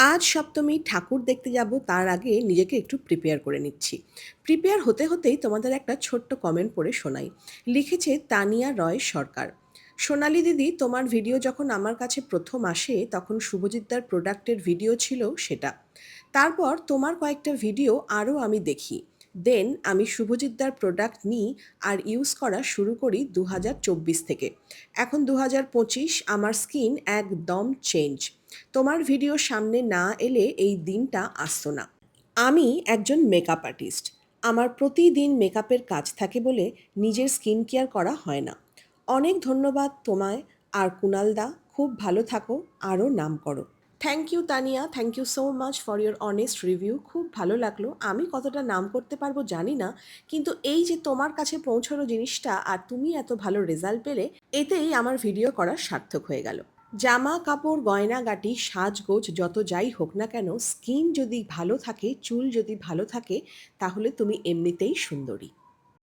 আজ সপ্তমী ঠাকুর দেখতে যাব তার আগে নিজেকে একটু প্রিপেয়ার করে নিচ্ছি। প্রিপেয়ার হতে হতেই তোমাদের একটা ছোট্ট কমেন্ট পড়ে শোনাই। লিখেছে তানিয়া রয় সরকার। সোনালি দিদি, তোমার ভিডিও যখন আমার কাছে প্রথম আসে তখন শুভজিৎদার প্রোডাক্টের ভিডিও ছিল সেটা। তারপর তোমার কয়েকটা ভিডিও আরও আমি দেখি। দেন আমি শুভজিৎদার প্রোডাক্ট নিই আর ইউজ করা শুরু করি 2024 থেকে। এখন 2025, আমার স্কিন একদম চেঞ্জ। তোমার ভিডিও সামনে না এলে এই দিনটা আসতো না। আমি একজন মেকআপ আর্টিস্ট। আমার প্রতিদিন মেকআপের কাজ থাকে বলে নিজের স্কিন কেয়ার করা হয় না। অনেক ধন্যবাদ তোমায় আর কুনালদা, খুব ভালো থাকো, আরও নাম করো। Thank you Tania, thank you so much for your honest review. খুব ভালো লাগলো। আমি কতটা নাম করতে পারবো জানি না, কিন্তু এই যে তোমার কাছে পৌঁছানো জিনিসটা আর তুমি এত ভালো রেজাল্ট পেলে, এতেই আমার ভিডিও করা সার্থক হয়ে গেল। জামা কাপড় গয়নাগাটি সাজগোজ যত যাই হোক না কেন, স্কিন যদি ভালো থাকে, চুল যদি ভালো থাকে, তাহলে তুমি এমনিতেই সুন্দরী।